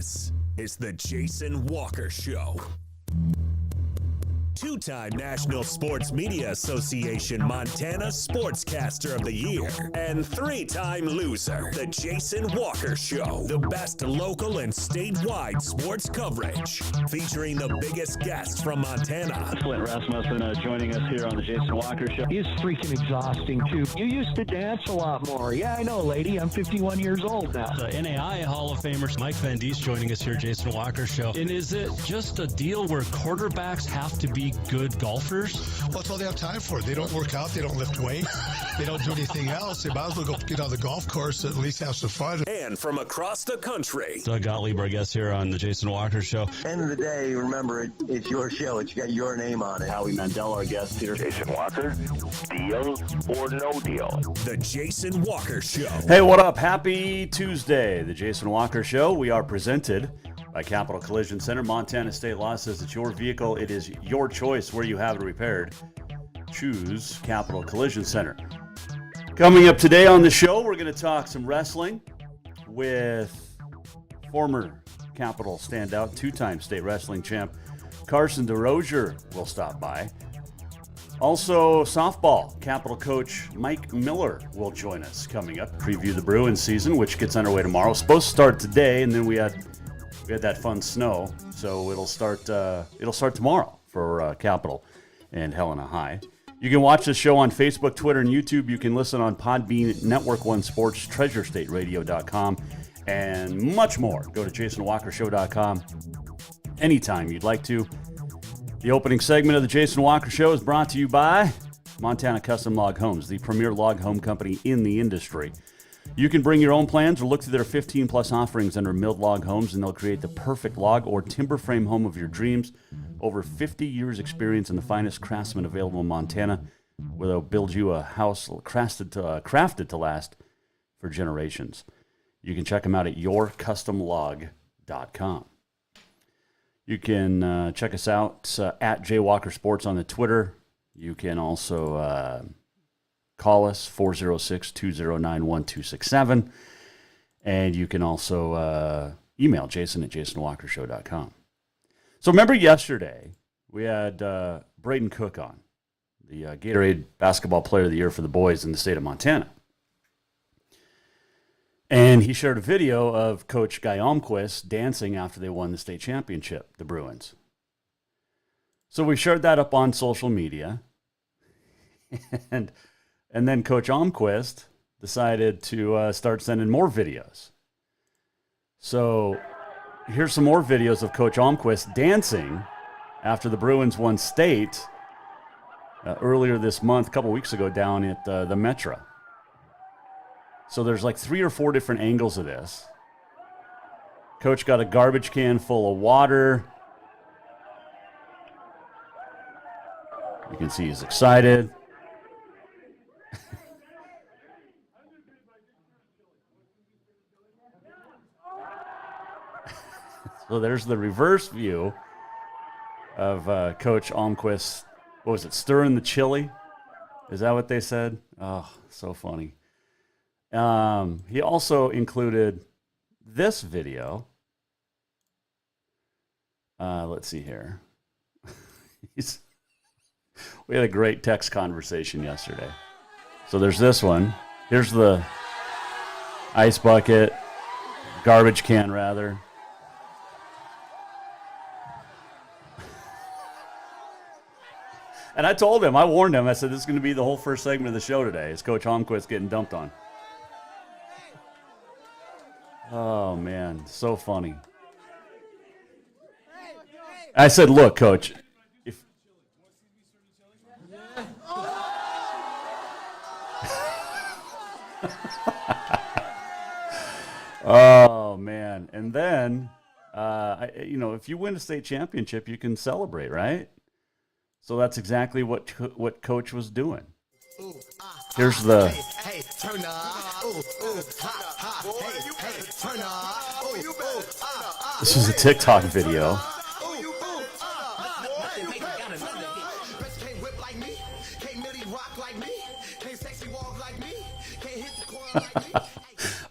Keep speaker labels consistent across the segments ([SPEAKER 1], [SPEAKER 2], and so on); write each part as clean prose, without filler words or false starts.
[SPEAKER 1] This is the Jason Walker Show. Two-time National Sports Media Association Montana Sportscaster of the Year and three-time loser, the Jason Walker Show. The best local and statewide sports coverage, featuring the biggest guests from Montana.
[SPEAKER 2] Flint Rasmussen joining us here on the Jason Walker Show.
[SPEAKER 3] He's freaking exhausting, too. You used to dance a lot more. Yeah, I know, lady. I'm 51 years old now.
[SPEAKER 4] The NAI Hall of Famer Mike Van Diest joining us here, Jason Walker Show. And is it just a deal where quarterbacks have to be good golfers?
[SPEAKER 5] Well, that's all they have time for. They don't work out. They don't lift weight. They don't do anything else. They might as well go get on the golf course, at least have some fun.
[SPEAKER 1] And from across the country,
[SPEAKER 4] Doug Gottlieb, our guest here on the Jason Walker Show.
[SPEAKER 6] End of the day, remember, it's your show. It's got your name on it.
[SPEAKER 2] Howie Mandel, our guest here.
[SPEAKER 7] Jason Walker, deal or no deal?
[SPEAKER 1] the Jason Walker Show.
[SPEAKER 8] Hey, what up? Happy Tuesday, the Jason Walker Show. We are presented by Capital Collision Center. Montana State Law says it's your vehicle. It is your choice where you have it repaired. Choose Capital Collision Center. Coming up today on the show, we're going to talk some wrestling with former Capital standout, two-time state wrestling champ Carson DesRosier will stop by. Also, softball, Capital coach Mike Miller will join us coming up. Preview the Bruins season, which gets underway tomorrow. Supposed to start today, and then we had that fun snow, so it'll start tomorrow for Capital and Helena High. You can watch the show on Facebook, Twitter, and YouTube. You can listen on Podbean, Network One Sports, TreasureStateRadio.com, and much more. Go to JasonWalkerShow.com anytime you'd like to. The opening segment of the Jason Walker Show is brought to you by Montana Custom Log Homes, the premier log home company in the industry. You can bring your own plans or look through their 15-plus offerings under Milled Log Homes, and they'll create the perfect log or timber frame home of your dreams. Over 50 years experience and the finest craftsmen available in Montana, where they'll build you a house crafted to last for generations. You can check them out at yourcustomlog.com. You can check us out at JWalkerSports on the Twitter. You can also call us, 406-209-1267. And you can also email Jason at JasonWalkerShow.com. So remember yesterday, we had Braden Cook on, the Gatorade Basketball Player of the Year for the boys in the state of Montana. And he shared a video of Coach Guy Almquist dancing after they won the state championship, the Bruins. So we shared that up on social media. And then Coach Almquist decided to start sending more videos. So here's some more videos of Coach Almquist dancing after the Bruins won state earlier this month, a couple weeks ago, down at the Metro. So there's like 3 or 4 different angles of this. Coach got a garbage can full of water. You can see he's excited. So there's the reverse view of Coach Almquist. What was it, stirring the chili? Is that what they said? Oh, so funny. He also included this video. Let's see here. We had a great text conversation yesterday. So there's this one. Here's the ice bucket, garbage can rather. And I told him, I warned him, I said, this is going to be the whole first segment of the show today. Is Coach Almquist getting dumped on. Oh, man, so funny. I said, look, Coach, if oh, man. And then, if you win a state championship, you can celebrate, right? So that's exactly what Coach was doing. Here's the... This is a TikTok video.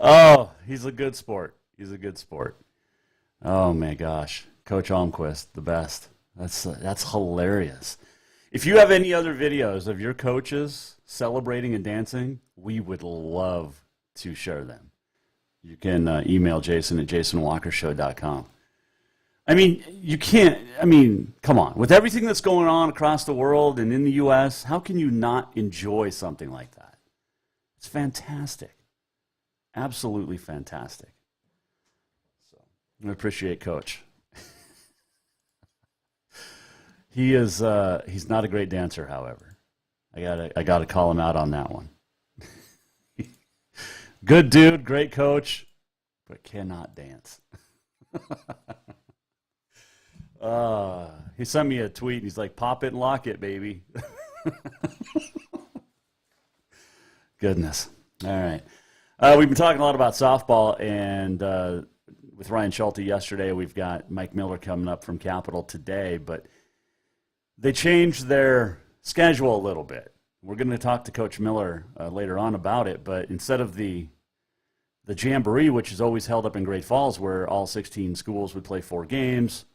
[SPEAKER 8] Oh, he's a good sport. He's a good sport. Oh my gosh, Coach Almquist, the best. That's hilarious. If you have any other videos of your coaches celebrating and dancing, we would love to share them. You can email Jason at jasonwalkershow.com. I mean, you can't, come on. With everything that's going on across the world and in the U.S., how can you not enjoy something like that? It's fantastic. Absolutely fantastic. So I appreciate Coach. He's not a great dancer, however. I gotta call him out on that one. Good dude, great coach, but cannot dance. He sent me a tweet, and he's like, pop it and lock it, baby. Goodness. All right. We've been talking a lot about softball, and with Ryan Schulte yesterday, we've got Mike Miller coming up from Capital today, but they changed their schedule a little bit. We're going to talk to Coach Miller later on about it, but instead of the Jamboree, which is always held up in Great Falls, where all 16 schools would play 4 games,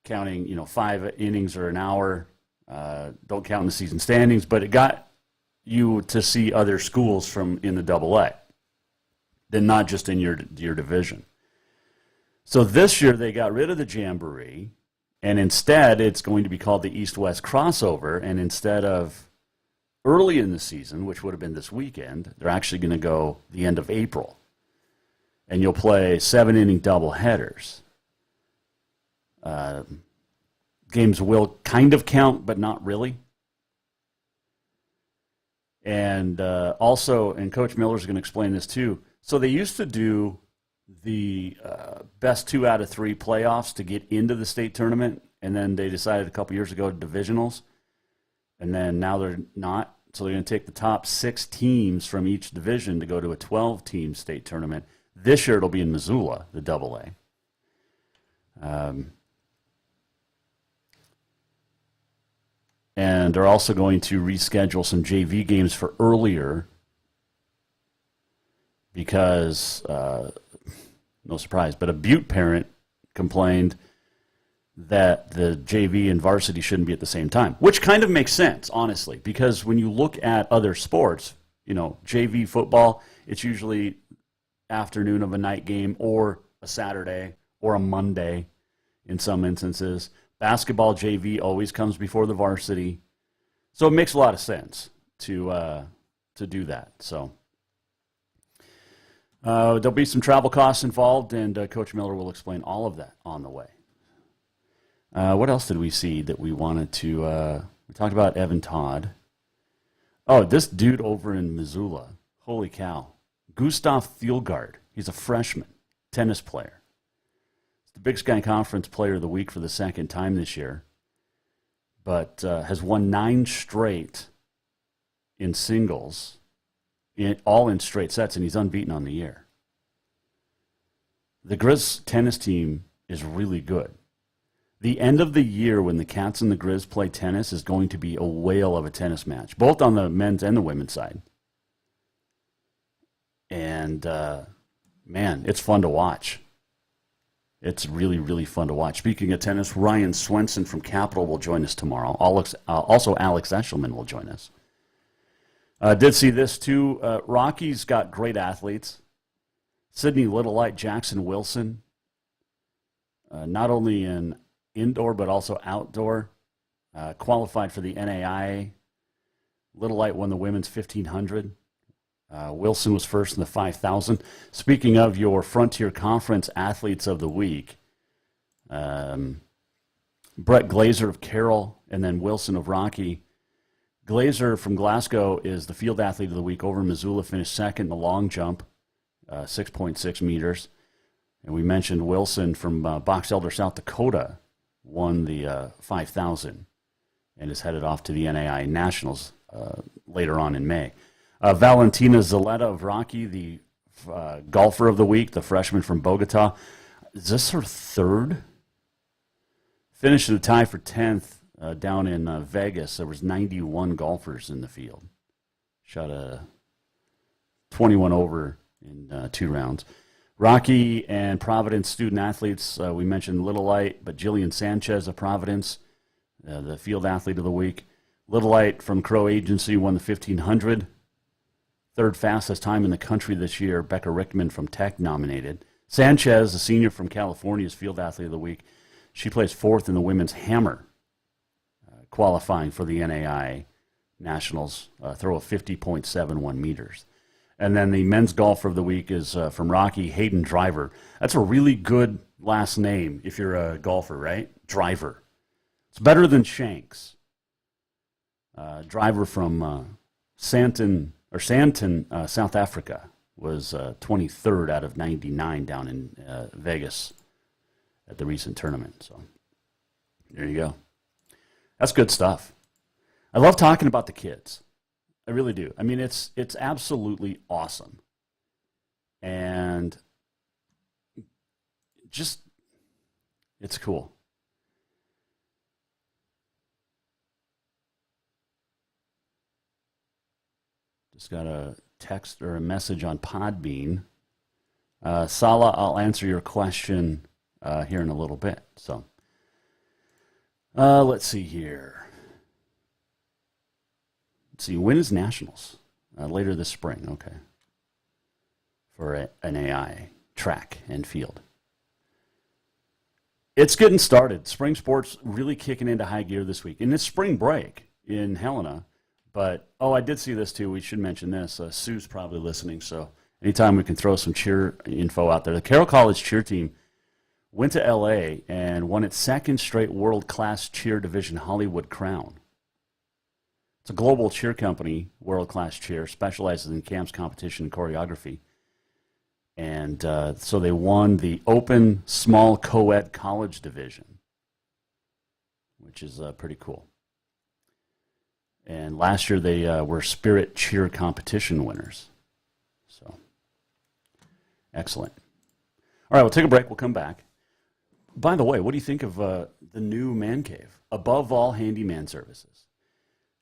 [SPEAKER 8] counting 5 innings or an hour, don't count in the season standings, but it got you to see other schools from in the AA, then not just in your division. So this year they got rid of the Jamboree, and instead it's going to be called the East-West Crossover, and instead of early in the season, which would have been this weekend, they're actually going to go the end of April. And you'll play 7-inning doubleheaders. Games will kind of count, but not really. And also, and Coach Miller's going to explain this too, so they used to do the best 2 out of 3 playoffs to get into the state tournament, and then they decided a couple years ago divisionals, and then now they're not. So they're going to take the top 6 teams from each division to go to a 12-team state tournament. This year it'll be in Missoula, the AA. And they're also going to reschedule some JV games for earlier because, no surprise, but a Butte parent complained that the JV and varsity shouldn't be at the same time, which kind of makes sense, honestly, because when you look at other sports, JV football, it's usually afternoon of a night game or a Saturday or a Monday in some instances. Basketball JV always comes before the varsity. So it makes a lot of sense to do that. So there'll be some travel costs involved, and Coach Miller will explain all of that on the way. What else did we see that we wanted to we talked about Evan Todd. Oh, this dude over in Missoula. Holy cow. Gustav Thielgaard. He's a freshman tennis player. He's the Big Sky Conference Player of the Week for the second time this year, but has won 9 straight in singles, all in straight sets, and he's unbeaten on the year. The Grizz tennis team is really good. The end of the year when the Cats and the Grizz play tennis is going to be a whale of a tennis match, both on the men's and the women's side. And, man, it's fun to watch. It's really, really fun to watch. Speaking of tennis, Ryan Swenson from Capital will join us tomorrow. Also, Alex Eshelman will join us. Did see this, too. Rocky's got great athletes. Sydney Littlelight, Jackson Wilson, not only in indoor but also outdoor, qualified for the NAIA. Littlelight won the women's 1500. Wilson was first in the 5,000. Speaking of your Frontier Conference Athletes of the Week, Brett Glazer of Carroll and then Wilson of Rocky. Glazer from Glasgow is the Field Athlete of the Week over in Missoula, finished second in the long jump, 6.6 meters. And we mentioned Wilson from Box Elder, South Dakota, won the 5,000 and is headed off to the NAIA Nationals later on in May. Valentina Zaletta of Rocky, the golfer of the week, the freshman from Bogota. Is this her third? Finished in a tie for 10th down in Vegas. There was 91 golfers in the field. Shot a 21 over in 2 rounds. Rocky and Providence student athletes, we mentioned Little Light, but Jillian Sanchez of Providence, the field athlete of the week. Little Light from Crow Agency won the 1500. Third fastest time in the country this year. Becca Rickman from Tech nominated. Sanchez, a senior from California, is field athlete of the week. She placed fourth in the women's hammer, qualifying for the NAI Nationals, throw of 50.71 meters. And then the men's golfer of the week is from Rocky, Hayden Driver. That's a really good last name if you're a golfer, right? Driver. It's better than Shanks. Driver from Santon, South Africa, was 23rd out of 99 down in Vegas at the recent tournament. So there you go. That's good stuff. I love talking about the kids. I really do. I mean, it's absolutely awesome. And just, it's cool. Just got a text or a message on Podbean. Sala, I'll answer your question here in a little bit. So let's see here. Let's see, when is Nationals? Later this spring, okay. For an AI track and field. It's getting started. Spring sports really kicking into high gear this week. And it's spring break in Helena. But, I did see this too. We should mention this. Sue's probably listening, so anytime we can throw some cheer info out there. The Carroll College cheer team went to L.A. and won its second straight world-class cheer division Hollywood crown. It's a global cheer company, World Class Cheer, specializes in camps, competition, and choreography. And so they won the open, small, co-ed college division, which is pretty cool. And last year they were Spirit Cheer competition winners. So, excellent. All right, we'll take a break. We'll come back. By the way, what do you think of the new man cave? Above All Handyman Services.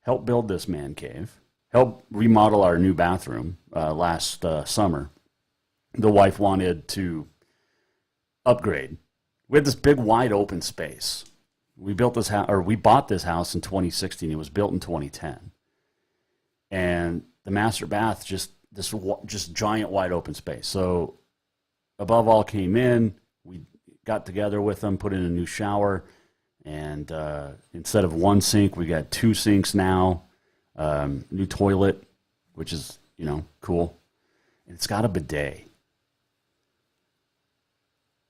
[SPEAKER 8] Helped build this man cave. Helped remodel our new bathroom last summer. The wife wanted to upgrade. We had this big, wide open space. We built this house, or we bought this house in 2016. It was built in 2010, and the master bath just giant, wide open space. So, Above All came in. We got together with them, put in a new shower, and instead of one sink, we got two sinks now. New toilet, which is cool, and it's got a bidet.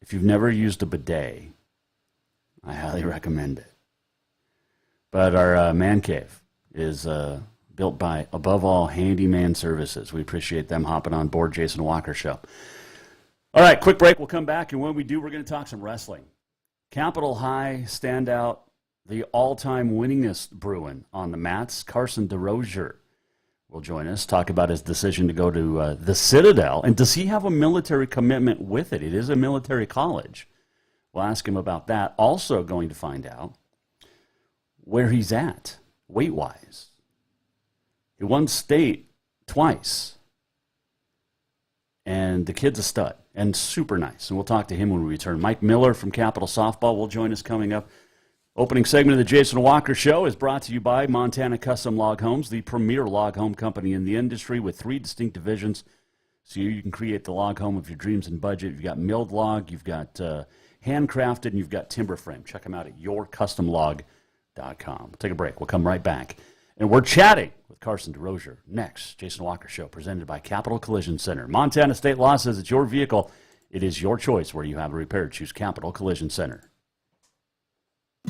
[SPEAKER 8] If you've never used a bidet, I highly recommend it. But our man cave is built by Above All Handyman Services. We appreciate them hopping on board Jason Walker Show. All right, quick break. We'll come back, and when we do, we're going to talk some wrestling. Capital High standout, the all-time winningest Bruin on the mats, Carson DesRosier, will join us, talk about his decision to go to the Citadel. And does he have a military commitment with it? It is a military college. We'll ask him about that. Also going to find out where he's at, weight-wise. He won state twice. And the kid's a stud and super nice. And we'll talk to him when we return. Mike Miller from Capital Softball will join us coming up. Opening segment of the Jason Walker Show is brought to you by Montana Custom Log Homes, the premier log home company in the industry with 3 distinct divisions. So you can create the log home of your dreams and budget. You've got milled log, you've got handcrafted, and you've got timber frame. Check them out at yourcustomlog.com. We'll take a break. We'll come right back. And we're chatting with Carson DesRosier next. Jason Walker Show presented by Capital Collision Center. Montana State Law says it's your vehicle. It is your choice where you have it repaired. Choose Capital Collision Center.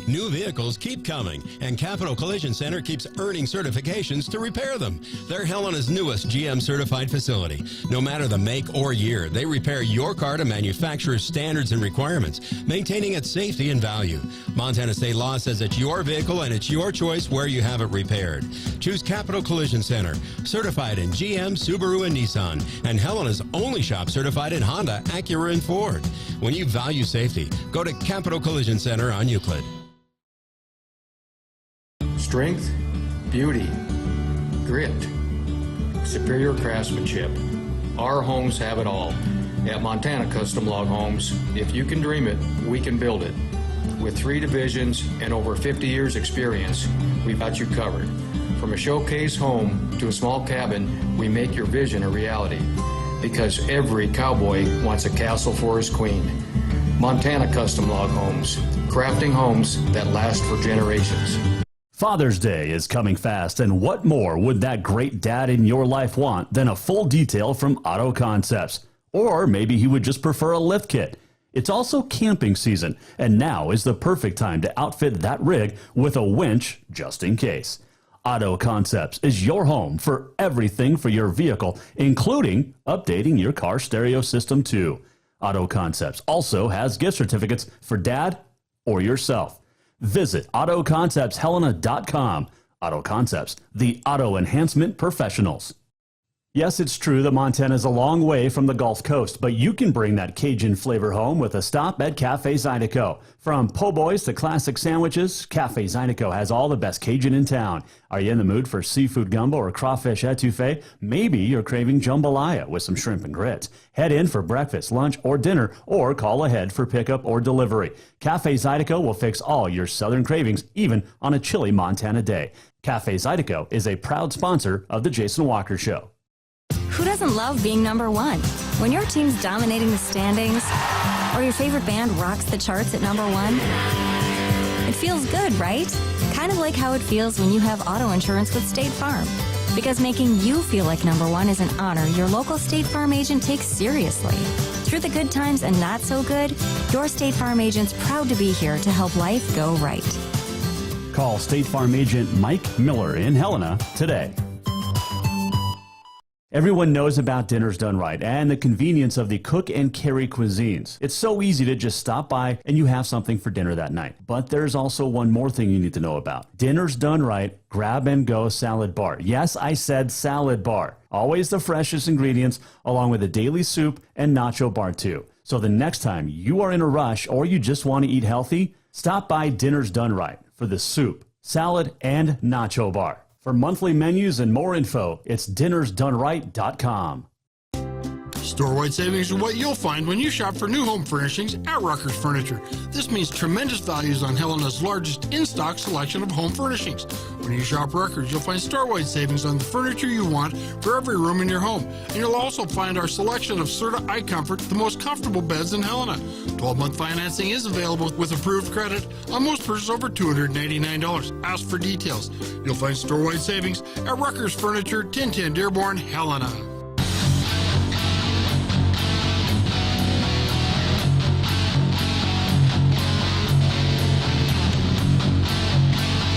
[SPEAKER 9] New vehicles keep coming, and Capital Collision Center keeps earning certifications to repair them. They're Helena's newest GM-certified facility. No matter the make or year, they repair your car to manufacturer's standards and requirements, maintaining its safety and value. Montana State Law says it's your vehicle, and it's your choice where you have it repaired. Choose Capital Collision Center, certified in GM, Subaru, and Nissan, and Helena's only shop certified in Honda, Acura, and Ford. When you value safety, go to Capital Collision Center on Euclid.
[SPEAKER 10] Strength, beauty, grit, superior craftsmanship. Our homes have it all. At Montana Custom Log Homes, if you can dream it, we can build it. With 3 divisions and over 50 years experience, we've got you covered. From a showcase home to a small cabin, we make your vision a reality. Because every cowboy wants a castle for his queen. Montana Custom Log Homes, crafting homes that last for generations.
[SPEAKER 8] Father's Day is coming fast, and what more would that great dad in your life want than a full detail from Auto Concepts? Or maybe he would just prefer a lift kit. It's also camping season, and now is the perfect time to outfit that rig with a winch just in case. Auto Concepts is your home for everything for your vehicle, including updating your car stereo system too. Auto Concepts also has gift certificates for dad or yourself. Visit AutoConceptsHelena.com. Auto Concepts, the auto enhancement professionals. Yes, it's true that Montana is a long way from the Gulf Coast, but you can bring that Cajun flavor home with a stop at Cafe Zydeco. From po' boys to classic sandwiches, Cafe Zydeco has all the best Cajun in town. Are you in the mood for seafood gumbo or crawfish etouffee? Maybe you're craving jambalaya with some shrimp and grits. Head in for breakfast, lunch, or dinner, or call ahead for pickup or delivery. Cafe Zydeco will fix all your southern cravings, even on a chilly Montana day. Cafe Zydeco is a proud sponsor of The Jason Walker Show.
[SPEAKER 11] Who doesn't love being number one? When your team's dominating the standings, or your favorite band rocks the charts at number one, it feels good, right? Kind of like how it feels when you have auto insurance with State Farm. Because making you feel like number one is an honor your local State Farm agent takes seriously. Through the good times and not so good, your State Farm agent's proud to be here to help life go right.
[SPEAKER 8] Call State Farm agent Mike Miller in Helena today. Everyone knows about Dinners Done Right and the convenience of the cook and carry cuisines. It's so easy to just stop by and you have something for dinner that night. But there's also one more thing you need to know about. Dinners Done Right Grab and Go Salad Bar. Yes, I said salad bar. Always the freshest ingredients along with a daily soup and nacho bar too. So the next time you are in a rush or you just want to eat healthy, stop by Dinners Done Right for the soup, salad, and nacho bar. For monthly menus and more info, it's dinnersdoneright.com.
[SPEAKER 12] Store-wide savings are what you'll find when you shop for new home furnishings at Rucker's Furniture. This means tremendous values on Helena's largest in-stock selection of home furnishings. When you shop Rucker's, you'll find store-wide savings on the furniture you want for every room in your home. And you'll also find our selection of Serta iComfort, the most comfortable beds in Helena. 12-month financing is available with approved credit on most purchases over $299. Ask for details. You'll find store-wide savings at Rucker's Furniture, 1010 Dearborn, Helena.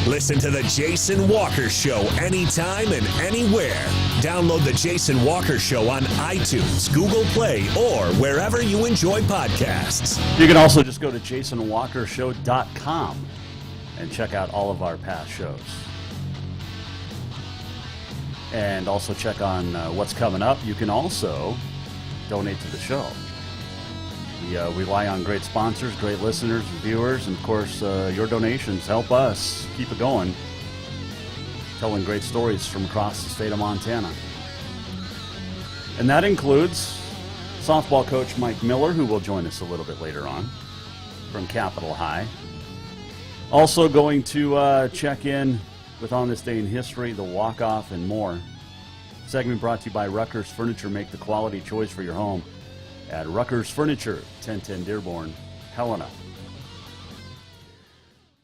[SPEAKER 1] Listen to The Jason Walker Show anytime and anywhere. Download The Jason Walker Show on iTunes, Google Play, or wherever you enjoy podcasts.
[SPEAKER 8] You can also just go to jasonwalkershow.com and check out all of our past shows. And also check on what's coming up. You can also donate to the show. We rely on great sponsors, great listeners, viewers, and of course, your donations help us keep it going, telling great stories from across the state of Montana. And that includes softball coach Mike Miller, who will join us a little bit later on from Capitol High. Also going to check in with On This Day in History, the walk-off, and more. Segment brought to you by Rucker's Furniture. Make the quality choice for your home at Rucker's Furniture, 1010 Dearborn, Helena.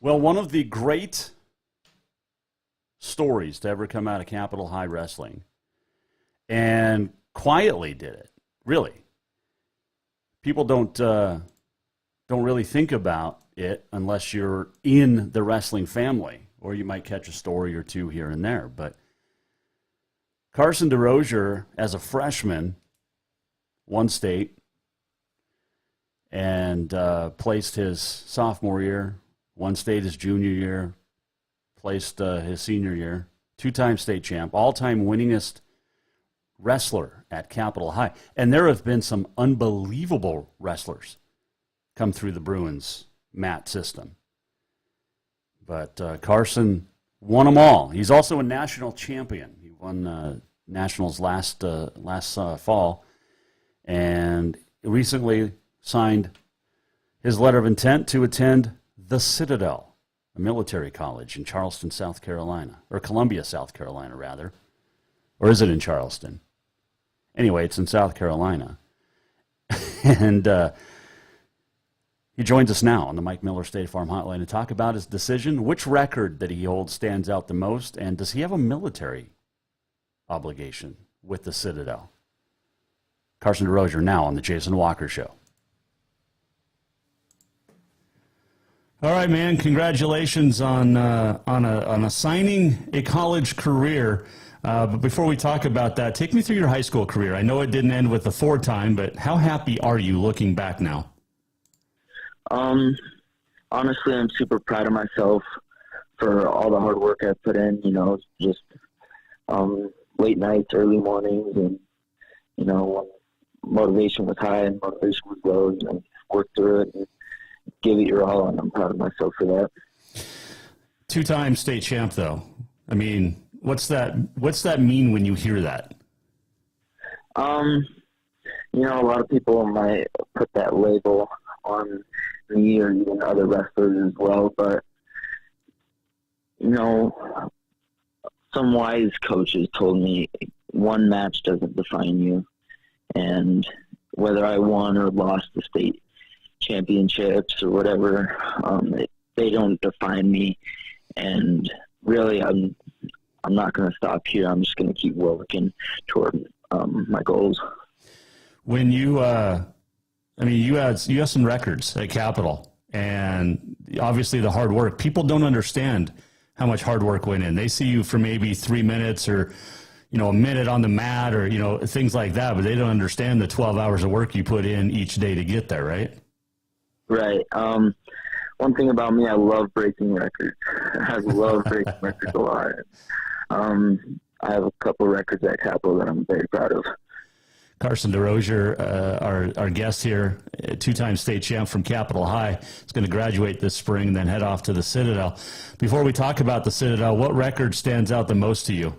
[SPEAKER 8] Well, one of the great stories to ever come out of Capitol High Wrestling, and quietly did it, really. People don't really think about it unless you're in the wrestling family, or you might catch a story or two here and there. But Carson DesRosier, as a freshman, won state and placed his sophomore year, won state his junior year, placed his senior year, two-time state champ, all-time winningest wrestler at Capitol High. And there have been some unbelievable wrestlers come through the Bruins mat system. But Carson won them all. He's also a national champion. He won nationals last fall. And recently signed his letter of intent to attend the Citadel, a military college in Charleston, South Carolina, or Columbia, South Carolina, rather. Or is it in Charleston? Anyway, it's in South Carolina. And he joins us now on the Mike Miller State Farm Hotline to talk about his decision, which record that he holds stands out the most, and does he have a military obligation with the Citadel? Carson DesRosier now on the Jason Walker Show. All right, man. Congratulations on assigning a college career. But before we talk about that, take me through your high school career. I know it didn't end with the 4-time, but how happy are you looking back now?
[SPEAKER 13] Honestly, I'm super proud of myself for all the hard work I put in. You know, just late nights, early mornings, and you know, when motivation was high and motivation was low, you know, work through it and give it your all, and I'm proud of myself for that.
[SPEAKER 8] 2-time state champ, though. I mean, what's that mean when you hear that?
[SPEAKER 13] You know, a lot of people might put that label on me or even other wrestlers as well, but you know, some wise coaches told me one match doesn't define you, and whether I won or lost the state championships or whatever, they don't define me. And really, I'm not going to stop here. I'm just going to keep working toward my goals. When you, you had some records at Capital, and obviously the hard work. People don't understand how much hard work went in. They see you for maybe 3 minutes or, you know, a minute on the mat or, you know, things like that, but they don't understand the 12 hours of work you put in each day to get there, right? Right. One thing about me, I love breaking records. I love breaking records a lot. I have a couple records at Capital that I'm very proud of. Carson DesRosier, our guest here, 2-time state champ from Capital High, is going to graduate this spring and then head off to the Citadel. Before we talk about the Citadel, what record stands out the most to you?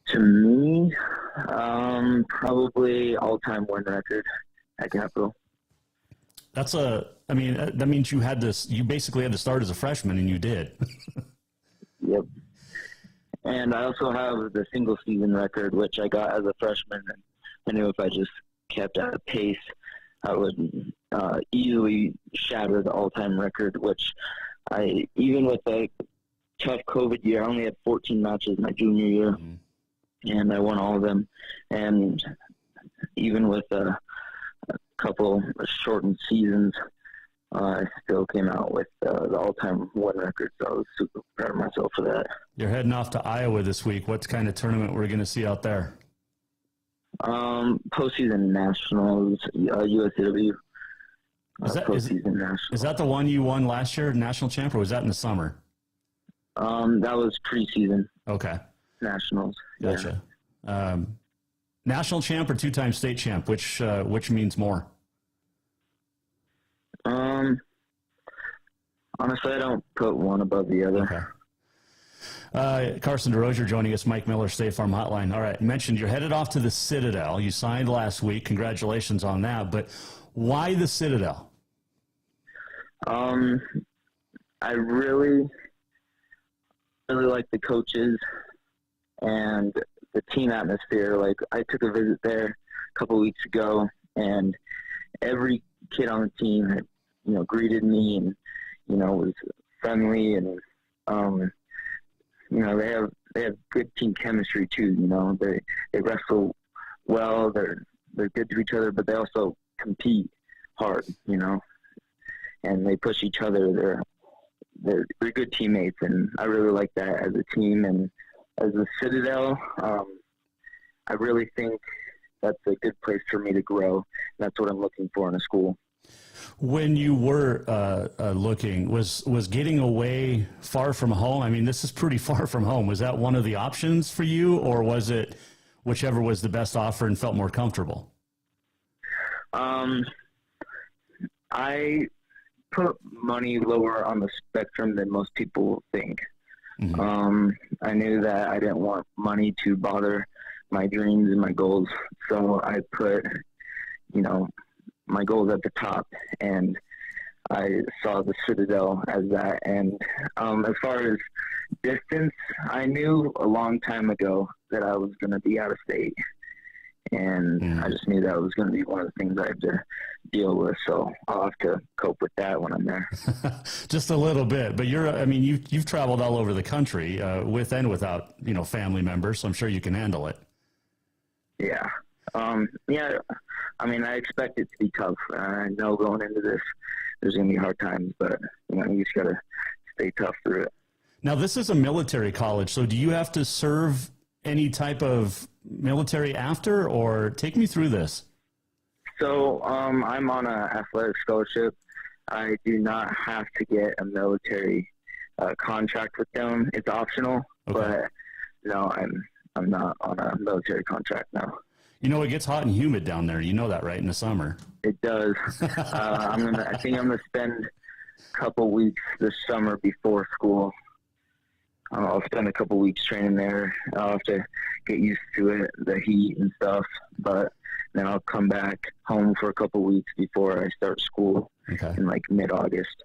[SPEAKER 13] To me, probably all-time win record at Capital. That means you basically had to start as a freshman, and you did. Yep. And I also have the single season record, which I got as a freshman. And I knew if I just kept at a pace, I would easily shatter the all-time record, which even with a tough COVID year, I only had 14 matches my junior year, and I won all of them. And even with a couple shortened seasons, I still came out with the all-time win record, so I was super proud of myself for that. You're heading off to Iowa this week. What kind of tournament we're going to see out there? Postseason Nationals, USCW. Is that the one you won last year, national champ, or was that in the summer? That was preseason. Okay. Nationals. Gotcha. Yeah. National champ or 2-time state champ? Which means more? Honestly, I don't put one above the other. Okay. Carson DesRosier joining us, Mike Miller, State Farm Hotline. All right, you mentioned you're headed off to the Citadel. You signed last week. Congratulations on that. But why the Citadel? I really like the coaches and the team atmosphere. Like, I took a visit there a couple of weeks ago, and every kid on the team had, you know, greeted me and, you know, was friendly, and you know, they have good team chemistry too. You know, they wrestle well. They're good to each other, but they also compete hard. You know, and they push each other. They're good teammates, and I really like that as a team. And as a Citadel, I really think that's a good place for me to grow. That's what I'm looking for in a school. When you were looking, was getting away far from home? I mean, this is pretty far from home. Was that one of the options for you, or was it whichever was the best offer and felt more comfortable? I put money lower on the spectrum than most people think. Mm-hmm. I knew that I didn't want money to bother my dreams and my goals, so I put my goal is at the top, and I saw the Citadel as that. And as far as distance, I knew a long time ago that I was going to be out of state. And I just knew that was going to be one of the things I had to deal with. So I'll have to cope with that when I'm there.
[SPEAKER 8] Just a little bit, but you've traveled all over the country with and without, family members. So I'm sure you can handle it.
[SPEAKER 13] Yeah. I expect it to be tough. I know going into this, there's going to be hard times, but you just got to stay tough through it.
[SPEAKER 8] Now, this is a military college, so do you have to serve any type of military after, or take me through this?
[SPEAKER 13] So I'm on an athletic scholarship. I do not have to get a military contract with them. It's optional, but no, I'm not on a military contract now.
[SPEAKER 8] It gets hot and humid down there. You know that, right, in the summer?
[SPEAKER 13] It does. I think I'm going to spend a couple weeks this summer before school. I'll spend a couple weeks training there. I'll have to get used to it, the heat and stuff. But then I'll come back home for a couple weeks before I start school in mid-August.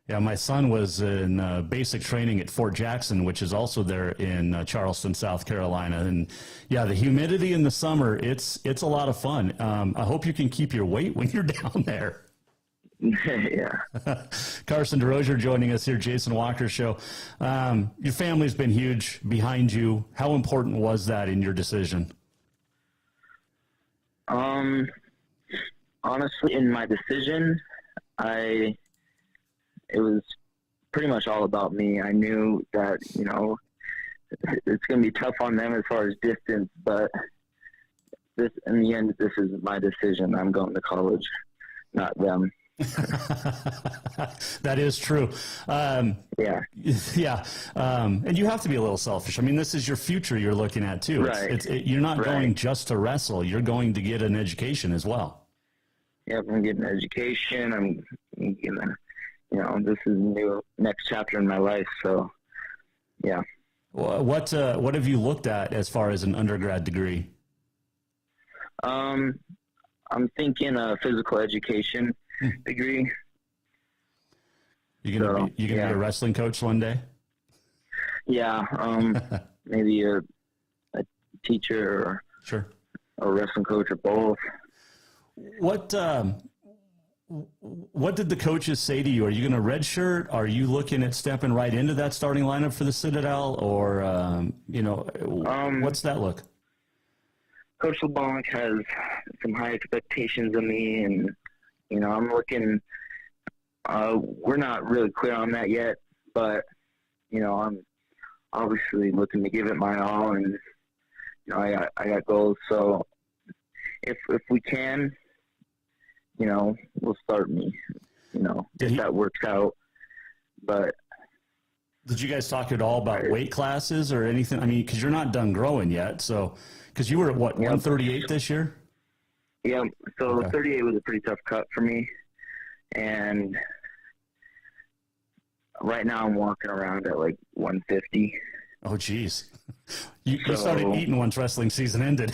[SPEAKER 8] Yeah, my son was in basic training at Fort Jackson, which is also there in Charleston, South Carolina. And yeah, the humidity in the summer, it's a lot of fun. I hope you can keep your weight when you're down there.
[SPEAKER 13] Yeah.
[SPEAKER 8] Carson DesRosier joining us here, Jason Walker Show. Your family's been huge behind you. How important was that in your decision?
[SPEAKER 13] Honestly, in my decision, it was pretty much all about me. I knew that, it's going to be tough on them as far as distance, but in the end, this is my decision. I'm going to college, not them.
[SPEAKER 8] That is true.
[SPEAKER 13] Yeah.
[SPEAKER 8] And you have to be a little selfish. This is your future you're looking at too.
[SPEAKER 13] Right.
[SPEAKER 8] You're not going just to wrestle. You're going to get an education as well.
[SPEAKER 13] Yep. I'm getting an education. I'm gonna, this is a new next chapter in my life. So yeah.
[SPEAKER 8] What have you looked at as far as an undergrad degree?
[SPEAKER 13] I'm thinking a physical education degree.
[SPEAKER 8] You gonna be a wrestling coach one day?
[SPEAKER 13] Yeah, maybe a teacher or a wrestling coach or both.
[SPEAKER 8] What did the coaches say to you? Are you going to redshirt? Are you looking at stepping right into that starting lineup for the Citadel, or what's that look?
[SPEAKER 13] Coach LeBlanc has some high expectations of me, and I'm looking. We're not really clear on that yet, but I'm obviously looking to give it my all, and I got goals. So if we can, will start me. If that works out. But
[SPEAKER 8] did you guys talk at all about weight classes or anything? Because you're not done growing yet. So because you were at 138 this year.
[SPEAKER 13] Yeah, so 38 was a pretty tough cut for me, and right now I'm walking around at 150.
[SPEAKER 8] Oh, geez. You started eating once wrestling season ended.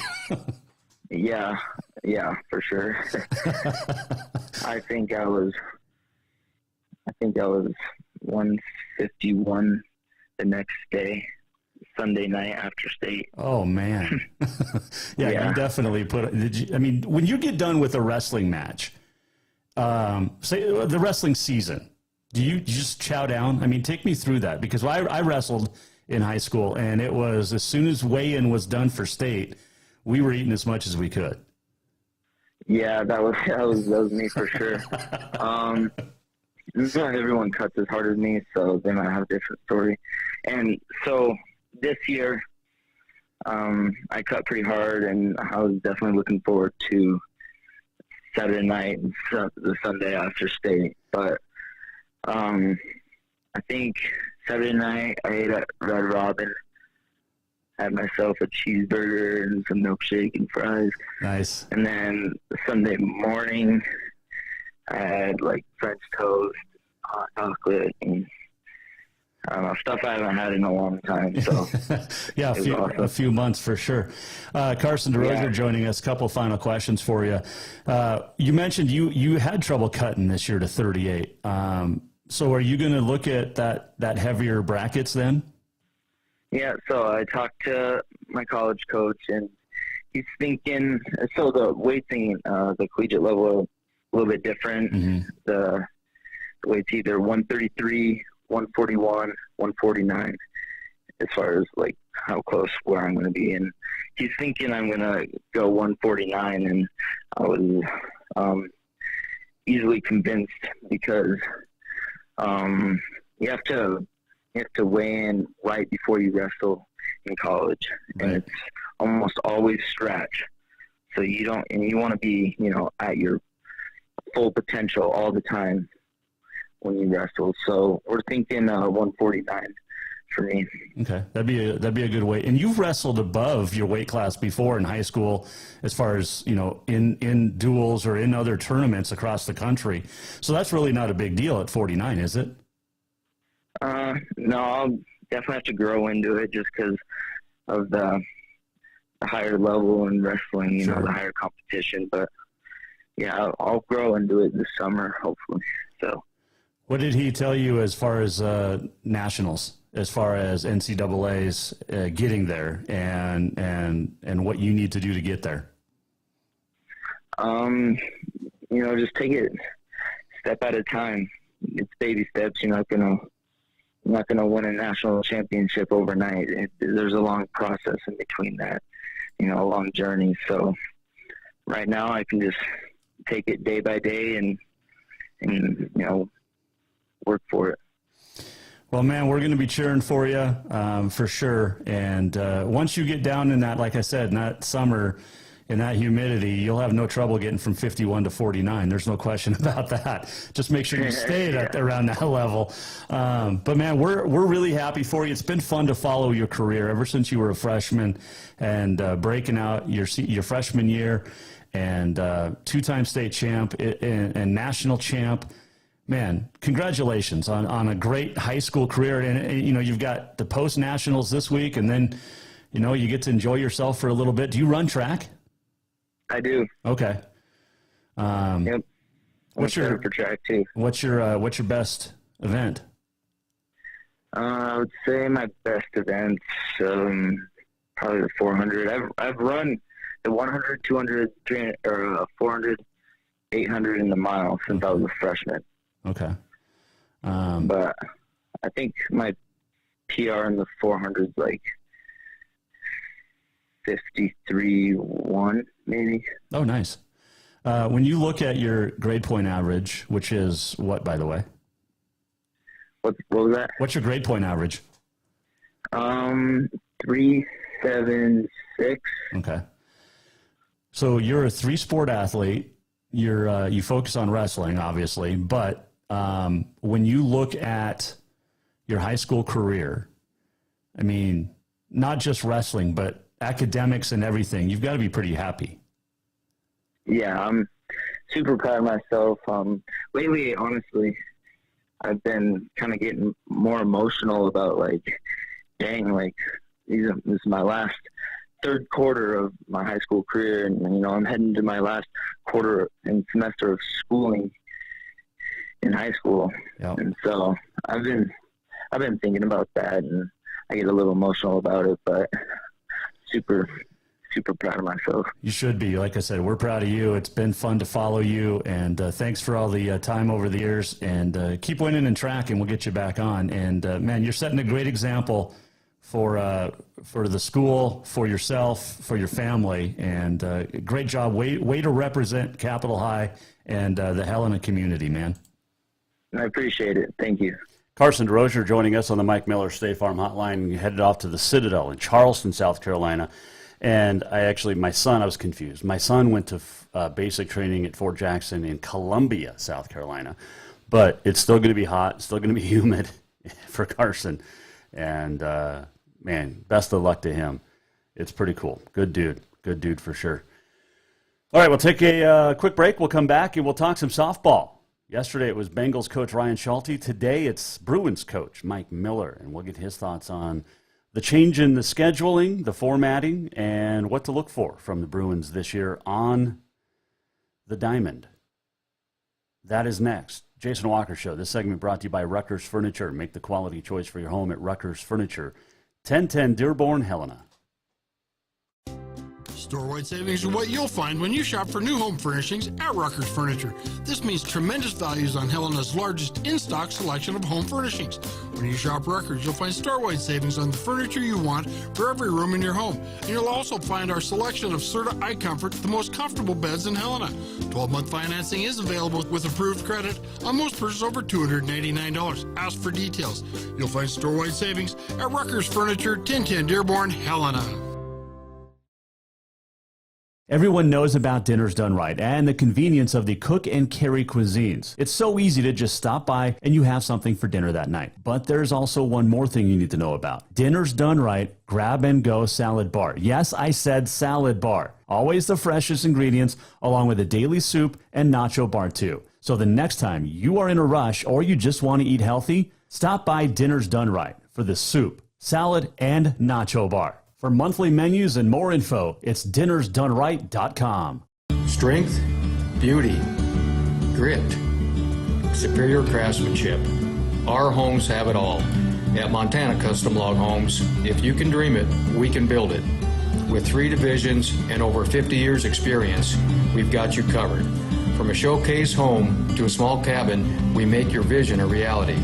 [SPEAKER 13] Yeah, for sure. I think I was 151 the next day, Sunday night after state.
[SPEAKER 8] Oh man. Yeah, you definitely when you get done with a wrestling match, say the wrestling season, do you just chow down? Take me through that, because I wrestled in high school, and it was as soon as weigh-in was done for state, we were eating as much as we could.
[SPEAKER 13] Yeah, that was me for sure. Not everyone cuts as hard as me, so they might have a different story. And so this year, I cut pretty hard, and I was definitely looking forward to Saturday night and the Sunday after state. But I think Saturday night I ate at Red Robin, had myself a cheeseburger and some milkshake and fries.
[SPEAKER 8] Nice.
[SPEAKER 13] And then Sunday morning, I had French toast, hot chocolate, and I don't know, stuff I haven't had in a long time. So
[SPEAKER 8] yeah, a few months for sure. Carson DesRosier joining us. A couple final questions for you. You mentioned you had trouble cutting this year to 38. So are you going to look at that heavier brackets then?
[SPEAKER 13] Yeah, so I talked to my college coach, and he's thinking, so the weight thing, the collegiate level, a little bit different.
[SPEAKER 8] Mm-hmm.
[SPEAKER 13] The weight's either 133, 141, 149, as far as like how close where I'm going to be. And he's thinking I'm going to go 149, and I was easily convinced because you have to weigh in right before you wrestle in college,
[SPEAKER 8] right.
[SPEAKER 13] And it's almost always stretch. So you want to be, at your full potential all the time when you wrestle. So we're thinking 149 for me.
[SPEAKER 8] Okay, that'd be a good weight. And you've wrestled above your weight class before in high school, as far as in duels or in other tournaments across the country. So that's really not a big deal at 49, is it?
[SPEAKER 13] No, I'll definitely have to grow into it just because of the higher level in wrestling,
[SPEAKER 8] Sure.
[SPEAKER 13] The higher competition. But yeah, I'll grow into it this summer, hopefully. So.
[SPEAKER 8] What did he tell you as far as nationals, as far as NCAA's getting there, and what you need to do to get there?
[SPEAKER 13] Just take it step at a time. It's baby steps. You're not gonna win a national championship overnight. There's a long process in between that, a long journey. So right now I can just take it day by day and work for it.
[SPEAKER 8] Well, man, we're going to be cheering for you for sure. And once you get down in that, like I said, in that summer, in that humidity, you'll have no trouble getting from 51 to 49. There's no question about that. Just make sure you stay around that level. But man, we're really happy for you. It's been fun to follow your career ever since you were a freshman and breaking out your freshman year, and two-time state champ and national champ. Man, congratulations on a great high school career. And you've got the post nationals this week, and then you get to enjoy yourself for a little bit. Do you run track?
[SPEAKER 13] I do.
[SPEAKER 8] Okay.
[SPEAKER 13] Yep.
[SPEAKER 8] What's your
[SPEAKER 13] for track too?
[SPEAKER 8] What's your best event?
[SPEAKER 13] I would say my best events, probably the 400. I've run the 100, 200, 300, or 400, 800 in the mile since I was a freshman.
[SPEAKER 8] Okay.
[SPEAKER 13] But I think my PR in the 400 is like 53.1 maybe.
[SPEAKER 8] Oh, nice. When you look at your grade point average, which is what, by the way?
[SPEAKER 13] What was that?
[SPEAKER 8] What's your grade point average?
[SPEAKER 13] 376.
[SPEAKER 8] Okay. So you're a 3-sport athlete. You focus on wrestling, obviously, but when you look at your high school career, I mean, not just wrestling, but academics and everything, you've got to be pretty happy.
[SPEAKER 13] Yeah, I'm super proud of myself. Lately, honestly, I've been kind of getting more emotional about this is my last third quarter of my high school career, and I'm heading to my last quarter and semester of schooling in high school.
[SPEAKER 8] Yep.
[SPEAKER 13] And so I've been thinking about that, and I get a little emotional about it, but super proud of myself.
[SPEAKER 8] You should be. Like I said, we're proud of you. It's been fun to follow you, and thanks for all the time over the years, and keep winning in track, and we'll get you back on. And man, you're setting a great example for the school, for yourself, for your family, and great job. Way to represent Capitol High and the Helena community, man.
[SPEAKER 13] I appreciate it. Thank you.
[SPEAKER 8] Carson DesRosier joining us on the Mike Miller State Farm Hotline. You headed off to the Citadel in Charleston, South Carolina. And I was confused. My son went to basic training at Fort Jackson in Columbia, South Carolina. But it's still going to be hot, still going to be humid for Carson. And, man, best of luck to him. It's pretty cool. Good dude for sure. All right, we'll take a quick break. We'll come back and we'll talk some softball. Yesterday it was Bengals coach Ryan Schulte. Today it's Bruins coach Mike Miller, and we'll get his thoughts on the change in the scheduling, the formatting, and what to look for from the Bruins this year on the diamond. That is next. Jason Walker Show. This segment brought to you by Rucker's Furniture. Make the quality choice for your home at Rucker's Furniture. 1010 Dearborn, Helena.
[SPEAKER 12] Store-wide savings are what you'll find when you shop for new home furnishings at Rucker's Furniture. This means tremendous values on Helena's largest in-stock selection of home furnishings. When you shop Rucker's, you'll find store-wide savings on the furniture you want for every room in your home. And you'll also find our selection of Serta iComfort, the most comfortable beds in Helena. 12-month financing is available with approved credit on most purchases over $289. Ask for details. You'll find store-wide savings at Rucker's Furniture, 1010 Dearborn, Helena.
[SPEAKER 8] Everyone knows about Dinners Done Right and the convenience of the cook and carry cuisines. It's so easy to just stop by and you have something for dinner that night. But there's also one more thing you need to know about. Dinners Done Right Grab and Go Salad Bar. Yes, I said salad bar. Always the freshest ingredients, along with a daily soup and nacho bar too. So the next time you are in a rush or you just want to eat healthy, stop by Dinners Done Right for the soup, salad, and nacho bar. For monthly menus and more info, it's dinnersdoneright.com.
[SPEAKER 10] Strength, beauty, grit, superior craftsmanship. Our homes have it all. At Montana Custom Log Homes, if you can dream it, we can build it. With 3 divisions and over 50 years experience, we've got you covered. From a showcase home to a small cabin, we make your vision a reality.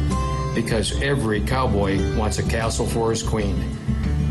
[SPEAKER 10] Because every cowboy wants a castle for his queen.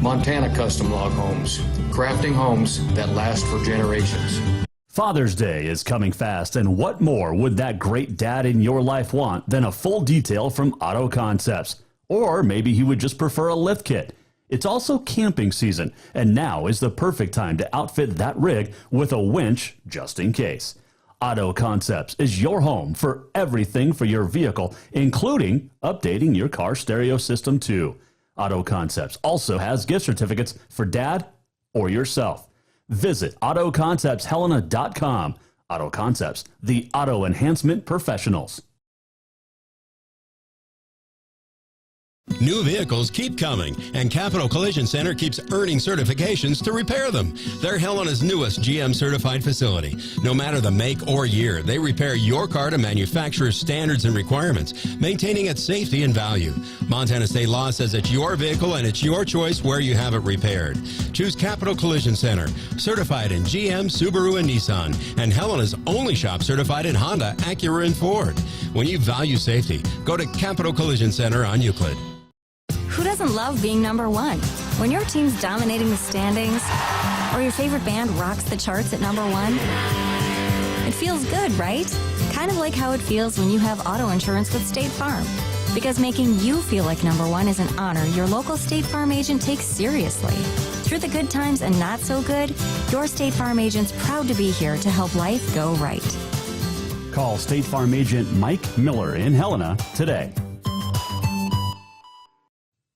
[SPEAKER 10] Montana Custom Log Homes, crafting homes that last for generations.
[SPEAKER 8] Father's Day is coming fast, and what more would that great dad in your life want than a full detail from Auto Concepts? Or maybe he would just prefer a lift kit. It's also camping season, and now is the perfect time to outfit that rig with a winch just in case. Auto Concepts is your home for everything for your vehicle, including updating your car stereo system too. Auto Concepts also has gift certificates for dad or yourself. Visit AutoConceptsHelena.com. Auto Concepts, the auto enhancement professionals.
[SPEAKER 9] New vehicles keep coming, and Capital Collision Center keeps earning certifications to repair them. They're Helena's newest GM-certified facility. No matter the make or year, they repair your car to manufacturer's standards and requirements, maintaining its safety and value. Montana state law says it's your vehicle and it's your choice where you have it repaired. Choose Capital Collision Center, certified in GM, Subaru, and Nissan, and Helena's only shop certified in Honda, Acura, and Ford. When you value safety, go to Capital Collision Center on Euclid.
[SPEAKER 11] Who doesn't love being number one? When your team's dominating the standings, or your favorite band rocks the charts at number one, it feels good, right? Kind of like how it feels when you have auto insurance with State Farm. Because making you feel like number one is an honor your local State Farm agent takes seriously. Through the good times and not so good, your State Farm agent's proud to be here to help life go right.
[SPEAKER 8] Call State Farm agent Mike Miller in Helena today.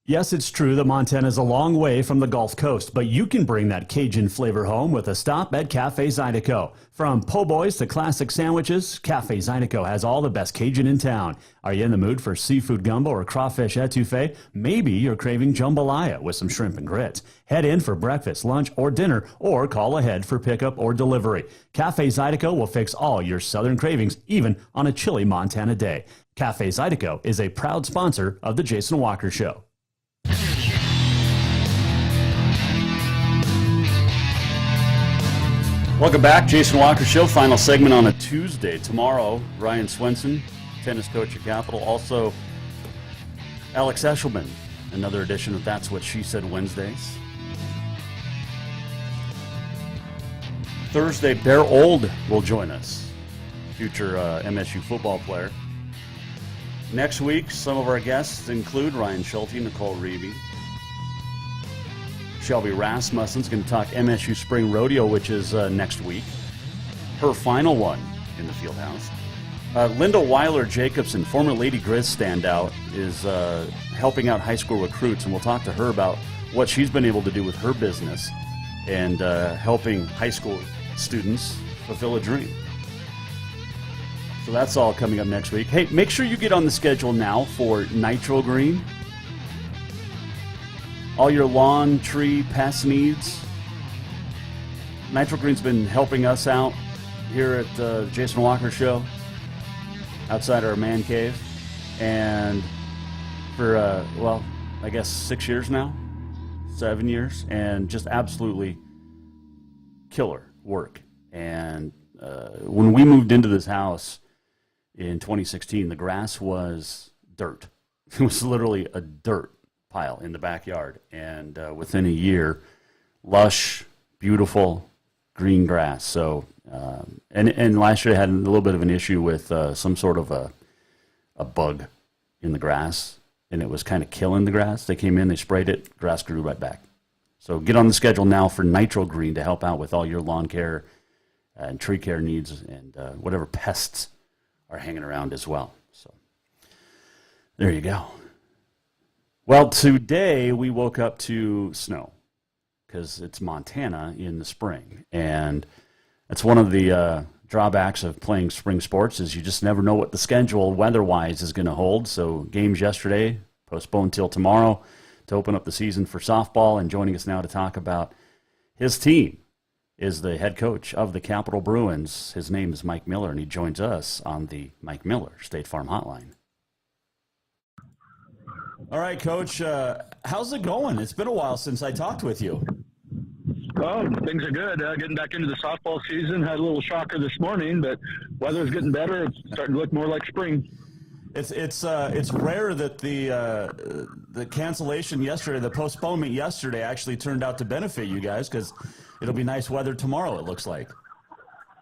[SPEAKER 8] Yes, it's true that Montana is a long way from the Gulf Coast, but you can bring that Cajun flavor home with a stop at Cafe Zydeco. From po' boys to classic sandwiches, Cafe Zydeco has all the best Cajun in town. Are you in the mood for seafood gumbo or crawfish etouffee? Maybe you're craving jambalaya with some shrimp and grits. Head in for breakfast, lunch, or dinner, or call ahead for pickup or delivery. Cafe Zydeco will fix all your southern cravings, even on a chilly Montana day. Cafe Zydeco is a proud sponsor of The Jason Walker Show. Welcome back, Jason Walker Show, final segment on a Tuesday. Tomorrow, Ryan Swenson, tennis coach at Capital. Also, Alex Eshelman, another edition of That's What She Said Wednesdays. Thursday, Bear Old will join us, future MSU football player. Next week, some of our guests include Ryan Schulte, Nicole Reevy. Shelby Rasmussen's going to talk MSU Spring Rodeo, which is next week. Her final one in the field house. Linda Weiler-Jacobson, former Lady Grizz standout, is helping out high school recruits, and we'll talk to her about what she's been able to do with her business and helping high school students fulfill a dream. So that's all coming up next week. Hey, make sure you get on the schedule now for Nitro Green. All your lawn, tree, pest needs. Nitro Green's been helping us out here at the Jason Walker Show outside our man cave. And for, I guess 6 years now, 7 years, and just absolutely killer work. And when we moved into this house in 2016, the grass was dirt. It was literally a dirt pile in the backyard. And within a year, lush, beautiful, green grass. So, and last year I had a little bit of an issue with some sort of a bug in the grass, and it was kind of killing the grass. They came in, they sprayed it, grass grew right back. So get on the schedule now for Nitro Green to help out with all your lawn care and tree care needs and whatever pests are hanging around as well. So there you go. Well, today we woke up to snow because it's Montana in the spring. And that's one of the drawbacks of playing spring sports is you just never know what the schedule weather-wise is going to hold. So games yesterday postponed till tomorrow to open up the season for softball. And joining us now to talk about his team is the head coach of the Capital Bruins. His name is Mike Miller, and he joins us on the Mike Miller State Farm Hotline. All right, Coach, how's it going? It's been a while since I talked with you.
[SPEAKER 14] Oh, things are good. Getting back into the softball season. Had a little shocker this morning, but weather's getting better. It's starting to look more like spring.
[SPEAKER 8] It's rare that the cancellation yesterday, the postponement yesterday, actually turned out to benefit you guys because it'll be nice weather tomorrow. It looks like.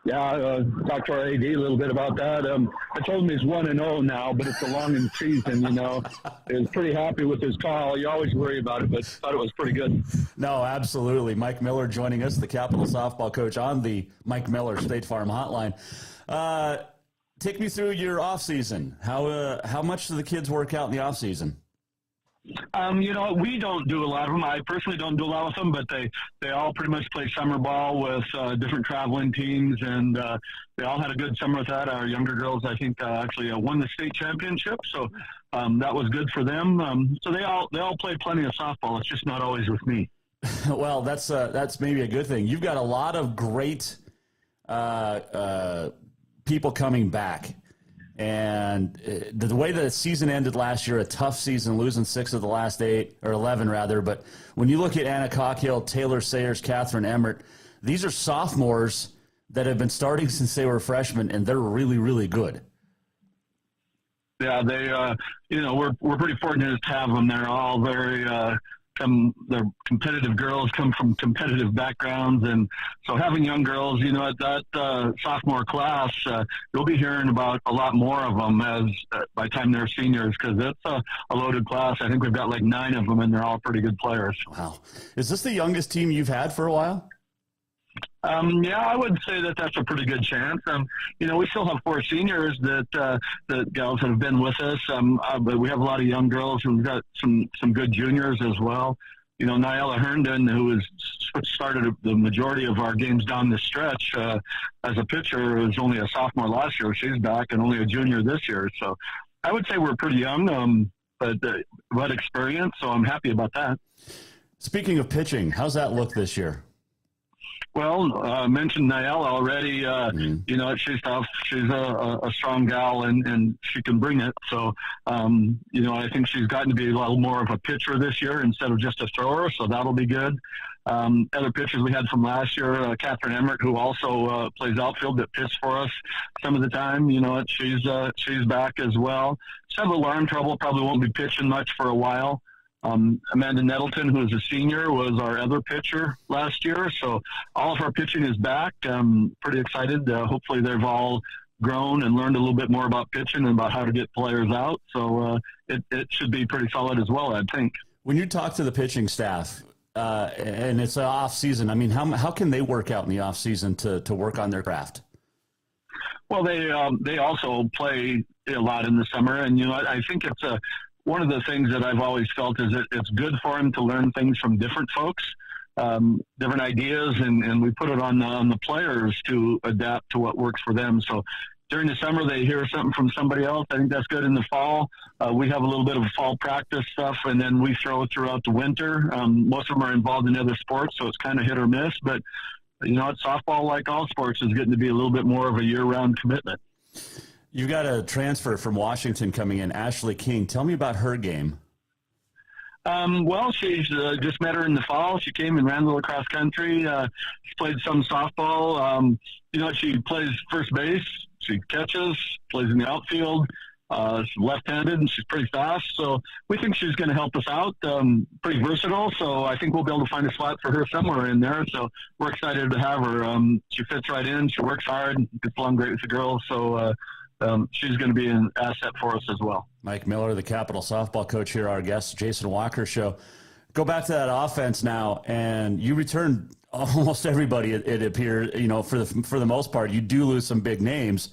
[SPEAKER 14] Yeah, talked to our AD a little bit about that. I told him he's 1-0 now, but it's a long in season, you know. He was pretty happy with his call. You always worry about it, but thought it was pretty good.
[SPEAKER 8] No, absolutely. Mike Miller joining us, the Capital softball coach on the Mike Miller State Farm Hotline. Take me through your off season. How much do the kids work out in the off season?
[SPEAKER 14] You know, we don't do a lot of them. I personally don't do a lot with them, but they all pretty much play summer ball with different traveling teams, and they all had a good summer with that. Our younger girls, I think, actually won the state championship, so that was good for them. So they all play plenty of softball. It's just not always with me.
[SPEAKER 8] Well, that's maybe a good thing. You've got a lot of great people coming back. And the way the season ended last year, a tough season, losing 6 of the last 8, or 11 rather. But when you look at Anna Cockhill, Taylor Sayers, Catherine Emmert, these are sophomores that have been starting since they were freshmen, and they're really, really good.
[SPEAKER 14] Yeah, they, we're pretty fortunate to have them. They're all very they're competitive girls, come from competitive backgrounds, and so having young girls, you know, at that sophomore class, you'll be hearing about a lot more of them as by the time they're seniors, because it's a loaded class. I think we've got like 9 of them, and they're all pretty good players.
[SPEAKER 8] Wow. Is this the youngest team you've had for a while?
[SPEAKER 14] Yeah, I would say that's a pretty good chance. You know, we still have 4 seniors that gals that have been with us, but we have a lot of young girls, and we've got some good juniors as well. You know, Nyla Herndon, who has started the majority of our games down the stretch as a pitcher, was only a sophomore last year. She's back, and only a junior this year. So I would say we're pretty young, but experience, so I'm happy about that.
[SPEAKER 8] Speaking of pitching, how's that look this year?
[SPEAKER 14] Well, I mentioned Nyla already. You know, she's tough. She's a strong gal, and she can bring it. So, you know, I think she's gotten to be a little more of a pitcher this year instead of just a thrower, so that'll be good. Other pitchers we had from last year, Catherine Emmert, who also plays outfield, that pitched for us some of the time. You know, she's back as well. She's had a little arm trouble, probably won't be pitching much for a while. Amanda Nettleton, who is a senior, was our other pitcher last year. So all of our pitching is back. I'm pretty excited. Hopefully they've all grown and learned a little bit more about pitching and about how to get players out. So it should be pretty solid as well, I think.
[SPEAKER 8] When you talk to the pitching staff, and it's an off season, I mean, how can they work out in the off season to work on their craft?
[SPEAKER 14] Well, they also play a lot in the summer, and you know, I think it's one of the things that I've always felt is that it's good for them to learn things from different folks, different ideas, and we put it on the players to adapt to what works for them. So during the summer they hear something from somebody else. I think that's good. In the fall, we have a little bit of fall practice stuff, and then we throw throughout the winter. Most of them are involved in other sports, so it's kind of hit or miss. But, it's softball, like all sports, is getting to be a little bit more of a year-round commitment.
[SPEAKER 8] You've got a transfer from Washington coming in, Ashley King. Tell me about her game.
[SPEAKER 14] Well, she's just met her in the fall. She came and ran a little cross country. She played some softball. She plays first base. She catches, plays in the outfield. She's left-handed, and she's pretty fast. So we think she's going to help us out. Pretty versatile. So I think we'll be able to find a spot for her somewhere in there. So we're excited to have her. She fits right in. She works hard, gets along great with the girls. So she's going to be an asset for us as well.
[SPEAKER 8] Mike Miller, the Capital softball coach here, our guest, Jason Walker Show. Go back to that offense now, and you return almost everybody. It appears, for the most part, you do lose some big names,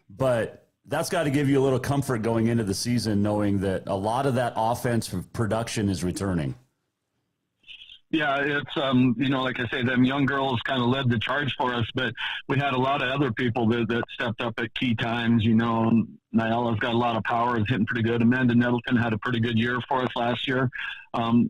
[SPEAKER 8] but that's got to give you a little comfort going into the season, knowing that a lot of that offensive production is returning.
[SPEAKER 14] Yeah, it's, like I say, them young girls kind of led the charge for us, but we had a lot of other people that stepped up at key times. Nyella's got a lot of power, is hitting pretty good. Amanda Nettleton had a pretty good year for us last year,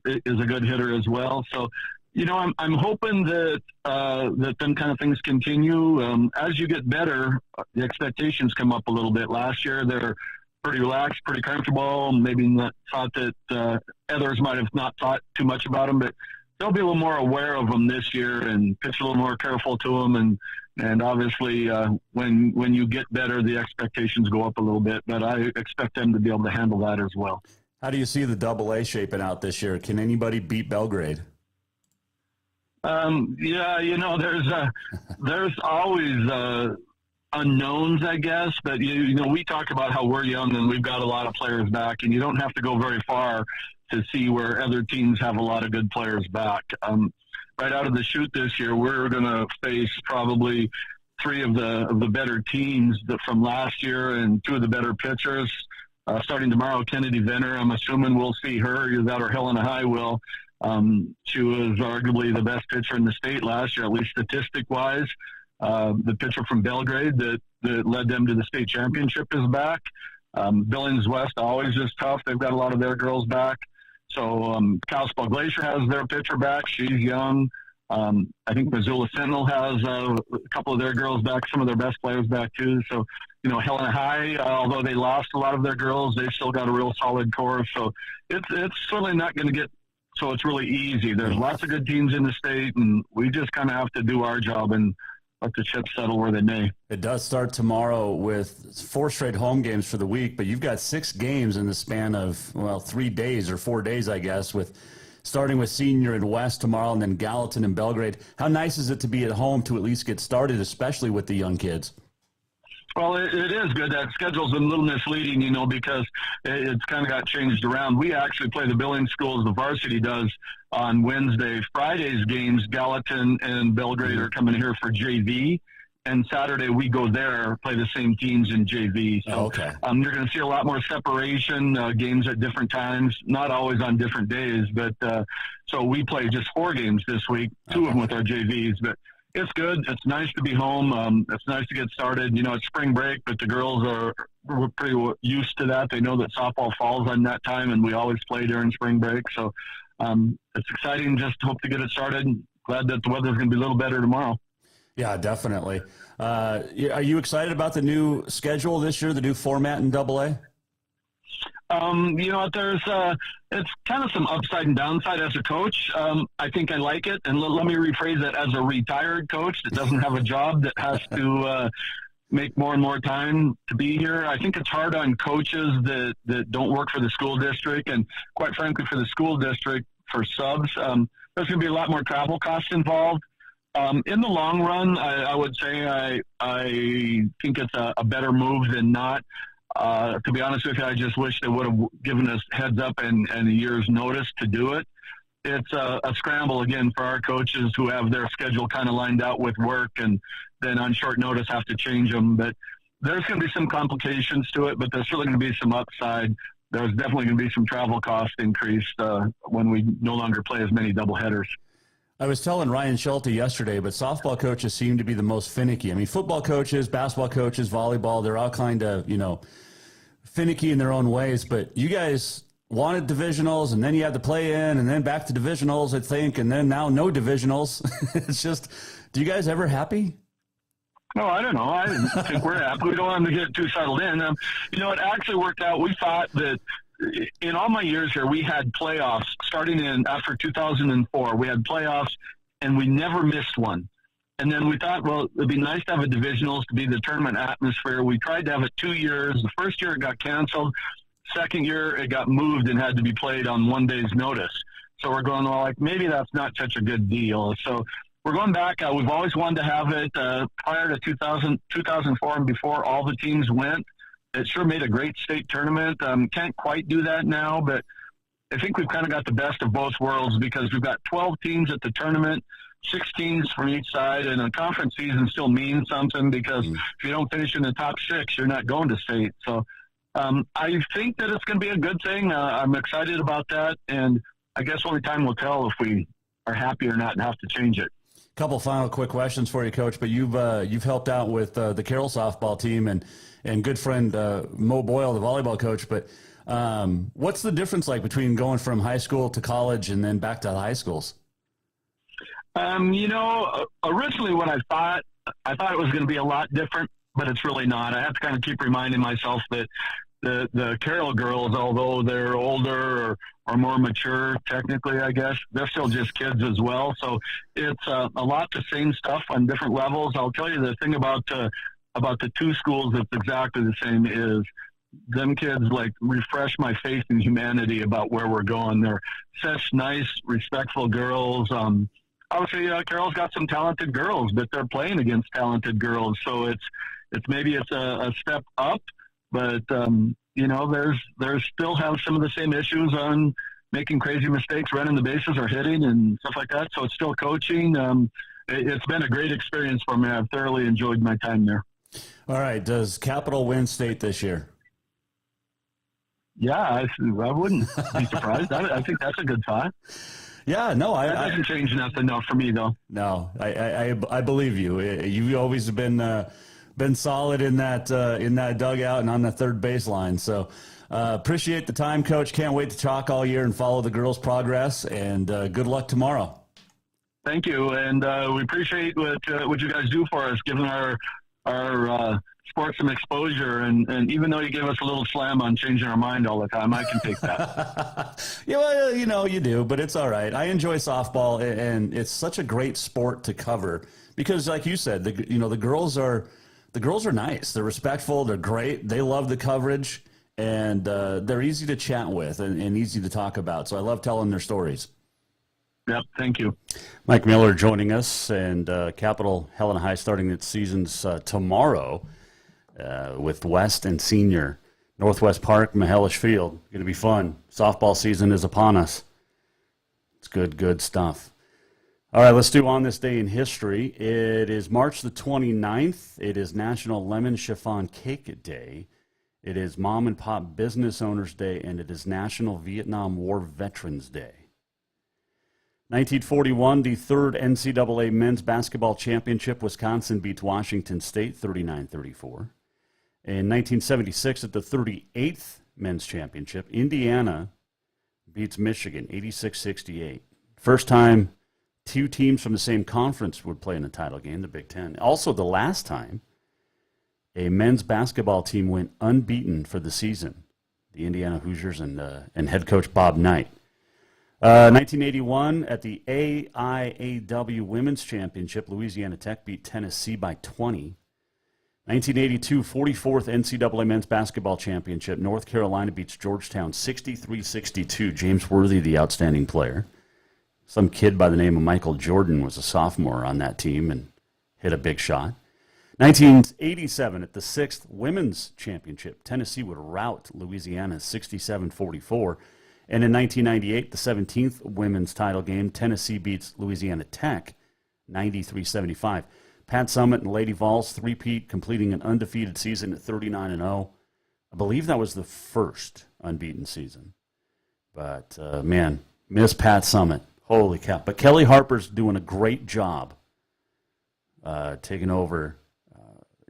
[SPEAKER 14] is a good hitter as well. So, I'm hoping that them kind of things continue. As you get better, the expectations come up a little bit. Last year, they're pretty relaxed, pretty comfortable, maybe not thought that others might have not thought too much about them, but they'll be a little more aware of them this year and pitch a little more careful to them. And obviously, when you get better, the expectations go up a little bit. But I expect them to be able to handle that as well.
[SPEAKER 8] How do you see the AA shaping out this year? Can anybody beat Belgrade?
[SPEAKER 14] There's always unknowns, I guess. But we talk about how we're young and we've got a lot of players back, and you don't have to go very far to see where other teams have a lot of good players back. Right out of the chute this year, we're going to face probably three of the better teams from last year and two of the better pitchers. Starting tomorrow, Kennedy Venner, I'm assuming we'll see her. Either that or Helena High will. She was arguably the best pitcher in the state last year, at least statistic-wise. The pitcher from Belgrade that led them to the state championship is back. Billings West always is tough. They've got a lot of their girls back. So Kalispell Glacier has their pitcher back. She's young. I think Missoula Sentinel has a couple of their girls back, some of their best players back too. So, Helena High, although they lost a lot of their girls, they've still got a real solid core. So it's certainly not going to get so it's really easy. There's lots of good teams in the state, and we just kind of have to do our job and let the chips settle where they may.
[SPEAKER 8] It does start tomorrow with 4 straight home games for the week, but you've got 6 games in the span of, 3 days or 4 days, I guess, with starting with Senior and West tomorrow and then Gallatin and Belgrade. How nice is it to be at home to at least get started, especially with the young kids?
[SPEAKER 14] Well, it is good. That schedule's been a little misleading, because it's kind of got changed around. We actually play the Billings schools, the varsity does, on Wednesday. Friday's games, Gallatin and Belgrade are coming here for JV. And Saturday we go there, play the same teams in JV. So you're going to see a lot more separation, games at different times, not always on different days. But so we play just 4 games this week, 2 of them with our JVs. But it's good. It's nice to be home. It's nice to get started. It's spring break, but the girls we're pretty used to that. They know that softball falls on that time, and we always play during spring break. So it's exciting. Just hope to get it started. Glad that the weather's going to be a little better tomorrow.
[SPEAKER 8] Yeah, definitely. Are you excited about the new schedule this year, the new format in AA?
[SPEAKER 14] There's it's kind of some upside and downside as a coach. I think I like it, and let me rephrase that. As a retired coach that doesn't have a job that has to make more and more time to be here, I think it's hard on coaches that don't work for the school district, and quite frankly, for the school district, for subs, there's going to be a lot more travel costs involved. In the long run, I would say I think it's a better move than not. To be honest with you, I just wish they would have given us heads up and a year's notice to do it. It's a scramble, again, for our coaches who have their schedule kind of lined out with work and then on short notice have to change them. But there's going to be some complications to it, but there's certainly going to be some upside. There's definitely going to be some travel cost increase when we no longer play as many doubleheaders.
[SPEAKER 8] I was telling Ryan Schulte yesterday, but softball coaches seem to be the most finicky. I mean, football coaches, basketball coaches, volleyball, they're all kind of, finicky in their own ways. But you guys wanted divisionals, and then you had to play in, and then back to divisionals, I think, and then now no divisionals. It's just, do you guys ever happy?
[SPEAKER 14] No, I don't know. I think we're happy. We don't want them to get too settled in. It actually worked out. We thought that in all my years here, we had playoffs starting in after 2004. We had playoffs, and we never missed one. And then we thought, well, it'd be nice to have a divisionals to be the tournament atmosphere. We tried to have it 2 years. The first year it got canceled. Second year it got moved and had to be played on 1 day's notice. So we're going, well, like, maybe that's not such a good deal. So we're going back. We've always wanted to have it prior to 2004 and before all the teams went. It sure made a great state tournament. Can't quite do that now, but I think we've kind of got the best of both worlds because we've got 12 teams at the tournament, 6 teams from each side, and a conference season still means something because if you don't finish in the top 6, you're not going to state. So I think that it's going to be a good thing. I'm excited about that, and I guess only time will tell if we are happy or not and have to change it.
[SPEAKER 8] Couple final quick questions for you, Coach. But you've helped out with the Carroll softball team and good friend Mo Boyle, the volleyball coach. But what's the difference like between going from high school to college and then back to the high schools?
[SPEAKER 14] Originally when I thought it was going to be a lot different, but it's really not. I have to kind of keep reminding myself that the Carroll girls, although they're older or more mature, technically, I guess, they're still just kids as well. So it's a lot the same stuff on different levels. I'll tell you the thing about the 2 schools that's exactly the same is them kids like refresh my faith in humanity about where we're going. They're such nice, respectful girls. Obviously, Carroll's got some talented girls, but they're playing against talented girls. So it's maybe it's a step up, but there's still have some of the same issues on making crazy mistakes, running the bases or hitting and stuff like that. So it's still coaching. It's been a great experience for me. I've thoroughly enjoyed my time there.
[SPEAKER 8] All right. Does Capital win state this year?
[SPEAKER 14] Yeah, I wouldn't be surprised. I think that's a good thought.
[SPEAKER 8] Yeah, no,
[SPEAKER 14] that doesn't change nothing for me though.
[SPEAKER 8] No, I believe you. You've always been solid in that dugout and on the third baseline. So appreciate the time, Coach. Can't wait to talk all year and follow the girls' progress. And good luck tomorrow.
[SPEAKER 14] Thank you, and we appreciate what you guys do for us, giving our sports some exposure. And even though you give us a little slam on changing our mind all the time, I can take that.
[SPEAKER 8] Yeah, well, you do, but it's all right. I enjoy softball, and it's such a great sport to cover because, like you said, the girls are nice. They're respectful. They're great. They love the coverage, and they're easy to chat with and easy to talk about. So I love telling their stories.
[SPEAKER 14] Yep, thank you.
[SPEAKER 8] Mike Miller joining us, and Capital Helena High starting its seasons tomorrow with West and Senior. Northwest Park, Mahelish Field. Going to be fun. Softball season is upon us. It's good stuff. All right, let's do On This Day in History. It is March the 29th. It is National Lemon Chiffon Cake Day. It is Mom and Pop Business Owners Day, and it is National Vietnam War Veterans Day. 1941, the third NCAA Men's Basketball Championship. Wisconsin beats Washington State 39-34. In 1976, at the 38th Men's Championship, Indiana beats Michigan 86-68. First time 2 teams from the same conference would play in the title game, the Big Ten. Also the last time a men's basketball team went unbeaten for the season, the Indiana Hoosiers and head coach Bob Knight. 1981, at the AIAW Women's Championship, Louisiana Tech beat Tennessee by 20. 1982, 44th NCAA Men's Basketball Championship, North Carolina beats Georgetown 63-62. James Worthy, the outstanding player. Some kid by the name of Michael Jordan was a sophomore on that team and hit a big shot. 1987, at the 6th Women's Championship, Tennessee would rout Louisiana 67-44. And in 1998, the 17th women's title game, Tennessee beats Louisiana Tech 93-75. Pat Summitt and Lady Vols three-peat, completing an undefeated season at 39-0. I believe that was the first unbeaten season. But, man, miss Pat Summitt. Holy cow. But Kelly Harper's doing a great job taking over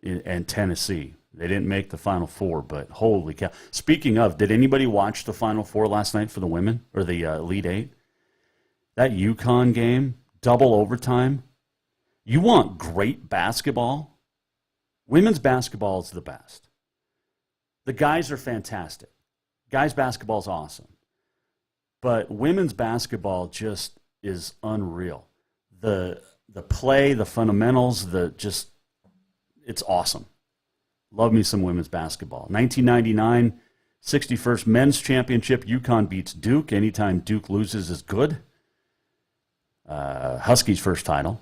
[SPEAKER 8] in Tennessee. They didn't make the Final Four, but holy cow. Speaking of, did anybody watch the Final Four last night for the women, or the Elite Eight? That UConn game, double overtime. You want great basketball? Women's basketball is the best. The guys are fantastic. Guys' basketball is awesome. But women's basketball just is unreal. The play, the fundamentals, it's awesome. Love me some women's basketball. 1999, 61st Men's Championship. UConn beats Duke. Anytime Duke loses is good. Huskies' first title.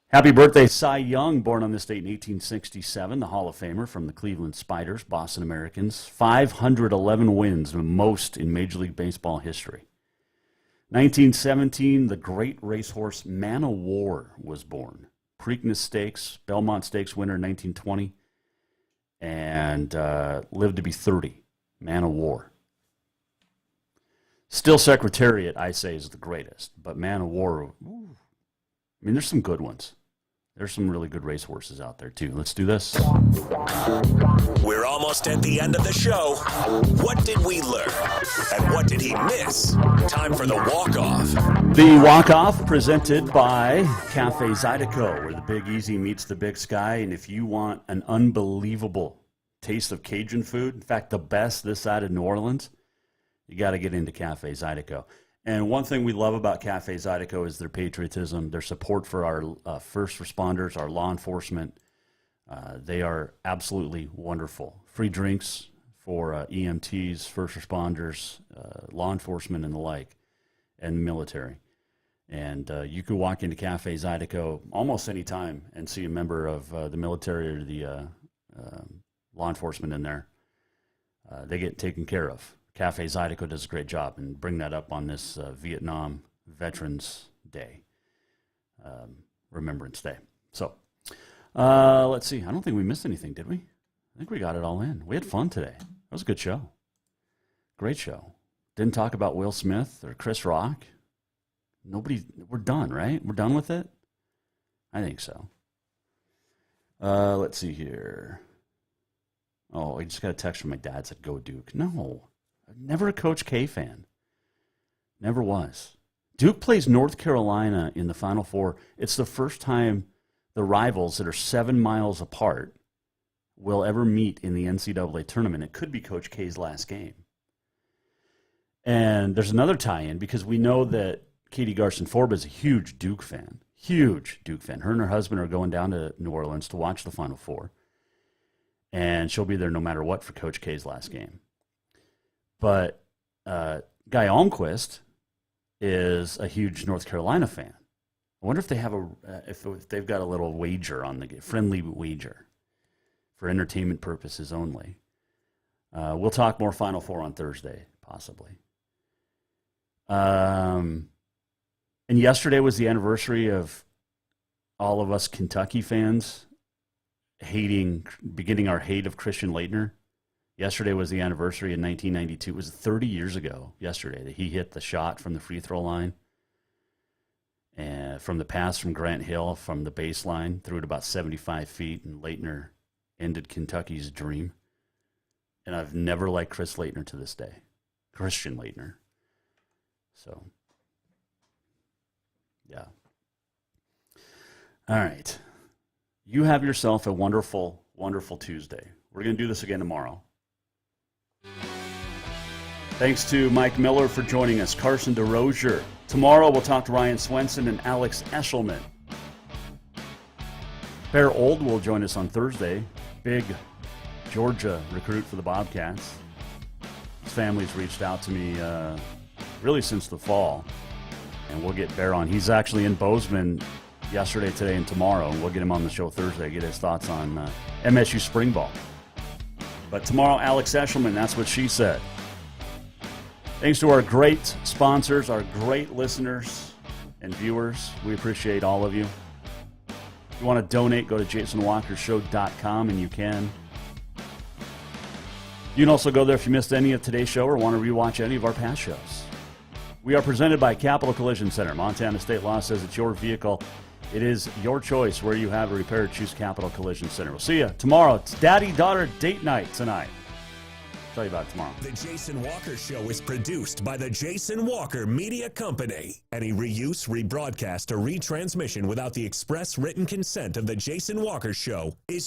[SPEAKER 8] Happy birthday, Cy Young, born on this date in 1867, the Hall of Famer from the Cleveland Spiders, Boston Americans. 511 wins, the most in Major League Baseball history. 1917, the great racehorse Man o' War was born. Preakness Stakes, Belmont Stakes winner in 1920, and lived to be 30. Man o' War. Still Secretariat, I say, is the greatest, but Man o' War, ooh, I mean, there's some good ones. There's some really good racehorses out there, too. Let's do this.
[SPEAKER 1] We're almost at the end of the show. What did we learn? And what did he miss? Time for the walk-off.
[SPEAKER 8] The walk-off presented by Cafe Zydeco, where the Big Easy meets the Big Sky. And if you want an unbelievable taste of Cajun food, in fact, the best this side of New Orleans, you got to get into Cafe Zydeco. And one thing we love about Cafe Zydeco is their patriotism, their support for our first responders, our law enforcement. They are absolutely wonderful. Free drinks for EMTs, first responders, law enforcement, and the like, and military. And you can walk into Cafe Zydeco almost any time and see a member of the military or the law enforcement in there. They get taken care of. Cafe Zydeco does a great job, and bring that up on this Vietnam Veterans Day, Remembrance Day. So, let's see. I don't think we missed anything, did we? I think we got it all in. We had fun today. That was a good show. Great show. Didn't talk about Will Smith or Chris Rock. We're done, right? We're done with it? I think so. Let's see here. Oh, I just got a text from my dad said, "Go Duke." No. Never a Coach K fan. Never was. Duke plays North Carolina in the Final Four. It's the first time the rivals that are 7 miles apart will ever meet in the NCAA tournament. It could be Coach K's last game. And there's another tie-in because we know that Katie Garson-Forbes is a huge Duke fan. Huge Duke fan. Her and her husband are going down to New Orleans to watch the Final Four. And she'll be there no matter what for Coach K's last game. But Guy Almquist is a huge North Carolina fan. I wonder if they have if they've got a little wager on the friendly wager for entertainment purposes only. We'll talk more Final Four on Thursday, possibly. And yesterday was the anniversary of all of us Kentucky fans beginning our hate of Christian Laettner. Yesterday was the anniversary in 1992. It was 30 years ago yesterday that he hit the shot from the free throw line. And from the pass from Grant Hill from the baseline, threw it about 75 feet, and Laettner ended Kentucky's dream. And I've never liked Chris Laettner to this day. Christian Laettner. So, yeah. All right. You have yourself a wonderful, wonderful Tuesday. We're going to do this again tomorrow. Thanks to Mike Miller for joining us, Carson DesRosier. Tomorrow we'll talk to Ryan Swenson and Alex Eshelman. Bear Old will join us on Thursday. Big Georgia recruit for the Bobcats. His family's reached out to me really since the fall, and we'll get Bear on. He's actually in Bozeman yesterday, today, and tomorrow, and we'll get him on the show Thursday, get his thoughts on MSU spring ball. But tomorrow, Alex Eshelman, that's what she said. Thanks to our great sponsors, our great listeners and viewers. We appreciate all of you. If you want to donate, go to jasonwalkershow.com, and you can. You can also go there if you missed any of today's show or want to rewatch any of our past shows. We are presented by Capital Collision Center. Montana State Law says it's your vehicle. It is your choice where you have it repaired. Choose Capital Collision Center. We'll see you tomorrow. It's daddy-daughter date night tonight. I'll tell you about it tomorrow.
[SPEAKER 1] The Jason Walker Show is produced by the Jason Walker Media Company. Any reuse, rebroadcast, or retransmission without the express written consent of the Jason Walker Show is